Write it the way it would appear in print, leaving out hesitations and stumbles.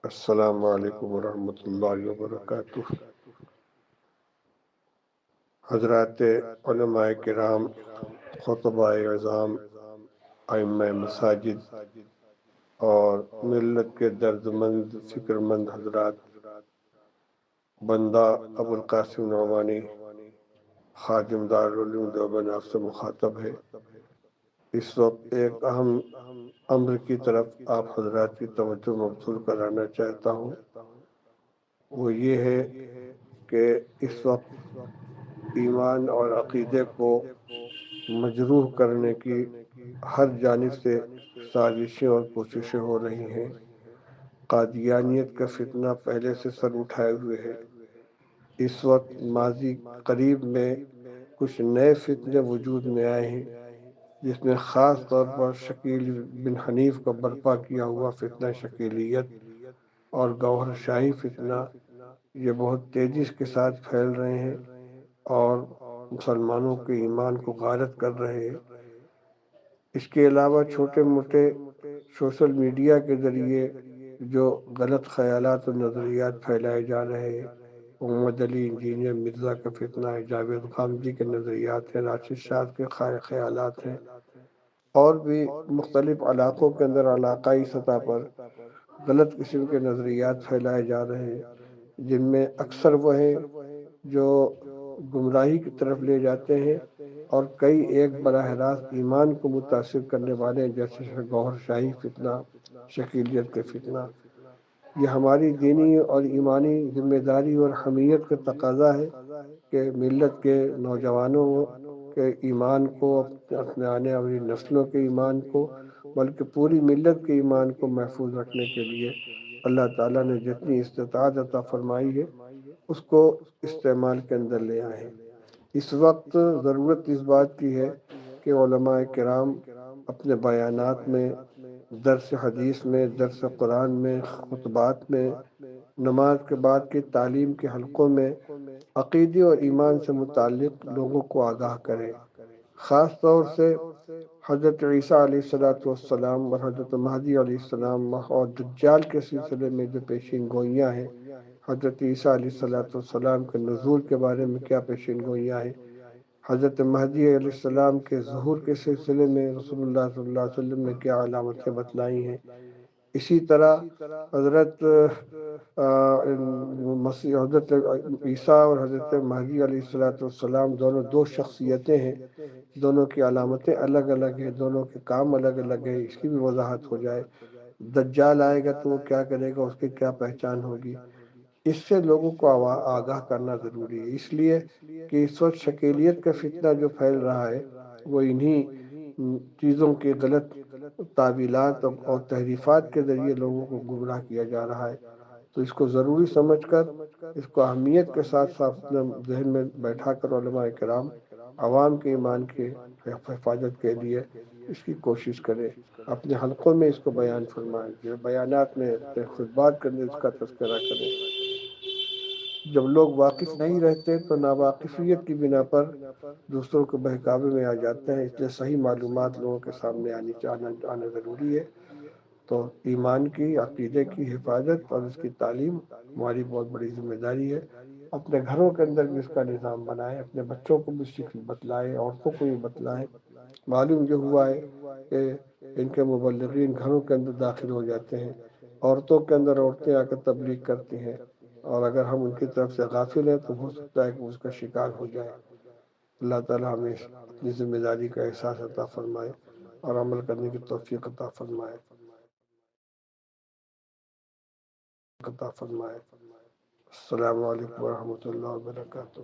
السلام علیکم ورحمۃ اللہ وبرکاتہ۔ حضرات علماء کرام، خطباء اعظام، ائمہ مساجد اور ملت کے درد مند فکر مند حضرات، بندہ ابو القاسم نعمانی خادم دارالعلوم دیوبند آپ سے مخاطب ہے۔ اس وقت ایک اہم امر کی طرف آپ حضرات کی توجہ مبذول کرانا چاہتا ہوں۔ وہ یہ ہے کہ اس وقت ایمان اور عقیدے کو مجروح کرنے کی ہر جانب سے سازشیں اور کوششیں ہو رہی ہیں۔ قادیانیت کا فتنہ پہلے سے سر اٹھائے ہوئے ہے۔ اس وقت ماضی قریب میں کچھ نئے فتنے وجود میں آئے ہیں، جس میں خاص طور پر شکیل بن حنیف کا برپا کیا ہوا فتنہ شکیلیت اور گوہر شاہی فتنہ، یہ بہت تیزی کے ساتھ پھیل رہے ہیں اور مسلمانوں کے ایمان کو غارت کر رہے ہیں۔ اس کے علاوہ چھوٹے موٹے سوشل میڈیا کے ذریعے جو غلط خیالات اور نظریات پھیلائے جا رہے ہیں، محمد علی انجینئر مرزا کا فتنہ ہے، جاوید خامجی کے نظریات ہیں، راشد شاہ کے خیالات ہیں، اور بھی مختلف علاقوں کے اندر علاقائی سطح پر غلط قسم کے نظریات پھیلائے جا رہے ہیں، جن میں اکثر وہ ہیں جو گمراہی کی طرف لے جاتے ہیں، اور کئی ایک براہ راست ایمان کو متاثر کرنے والے ہیں، جیسے گوہر شاہی فتنہ، شکیلیت کے فتنہ۔ یہ ہماری دینی اور ایمانی ذمہ داری اور حمیت کا تقاضا ہے کہ ملت کے نوجوانوں کے ایمان کو، اپنے آنے والی نسلوں کے ایمان کو، بلکہ پوری ملت کے ایمان کو محفوظ رکھنے کے لیے اللہ تعالیٰ نے جتنی استطاعت عطا فرمائی ہے اس کو استعمال کے اندر لے آئے ہیں۔ اس وقت ضرورت اس بات کی ہے کہ علماء کرام اپنے بیانات میں، درس حدیث میں، درس قرآن میں، خطبات میں، نماز کے بعد کی تعلیم کے حلقوں میں عقیدے اور ایمان سے متعلق لوگوں کو آگاہ کریں۔ خاص طور سے حضرت عیسیٰ علیہ السلام اور حضرت مہدی علیہ السلام اور دجال کے سلسلے میں جو پیشین گوئیاں ہیں، حضرت عیسیٰ علیہ السلام کے نزول کے بارے میں کیا پیشین گوئیاں ہیں، حضرت مہدی علیہ السلام کے ظہور کے سلسلے میں رسول اللہ صلی اللہ علیہ وسلم نے کیا علامتیں بتلائی ہیں۔ اسی طرح حضرت حضرت عیسیٰ اور حضرت مہدی علیہ السلام دونوں دو شخصیتیں ہیں، دونوں کی علامتیں الگ الگ ہیں، دونوں کے کام الگ الگ ہیں، اس کی بھی وضاحت ہو جائے۔ دجال آئے گا تو وہ کیا کرے گا، اس کی کیا پہچان ہوگی، اس سے لوگوں کو آگاہ کرنا ضروری ہے۔ اس لیے کہ اس وقت شکیلیت کا فتنہ جو پھیل رہا ہے وہ انہی چیزوں کے غلط تعویلات اور تحریفات کے ذریعے لوگوں کو گمراہ کیا جا رہا ہے۔ تو اس کو ضروری سمجھ کر، اس کو اہمیت کے ساتھ ساتھ اپنے ذہن میں بیٹھا کر علماء کرام عوام کے ایمان کی حفاظت کے لیے اس کی کوشش کریں، اپنے حلقوں میں اس کو بیان فرمائیں، بیانات میں، خطبات کے اندر اس کا تذکرہ کریں۔ جب لوگ واقف نہیں رہتے تو ناواقفیت کی بنا پر دوسروں کو بہکاوے میں آ جاتے ہیں، اس لیے صحیح معلومات لوگوں کے سامنے آنا ضروری ہے۔ تو ایمان کی، عقیدے کی حفاظت اور اس کی تعلیم ہماری بہت بڑی ذمہ داری ہے۔ اپنے گھروں کے اندر بھی اس کا نظام بنائیں، اپنے بچوں کو بھی بتلائیں، عورتوں کو بھی بتلائیں۔ معلوم یہ ہوا ہے کہ ان کے مبلغین گھروں کے اندر داخل ہو جاتے ہیں، عورتوں کے اندر عورتیں آ کر تبلیغ کرتی ہیں، اور اگر ہم ان کی طرف سے غافل ہیں تو ہو سکتا ہے کہ اس کا شکار ہو جائے۔ اللہ تعالیٰ ہمیں اپنی ذمہ داری کا احساس عطا فرمائے اور عمل کرنے کی توفیق عطا فرمائے۔ السلام علیکم ورحمۃ اللہ وبرکاتہ۔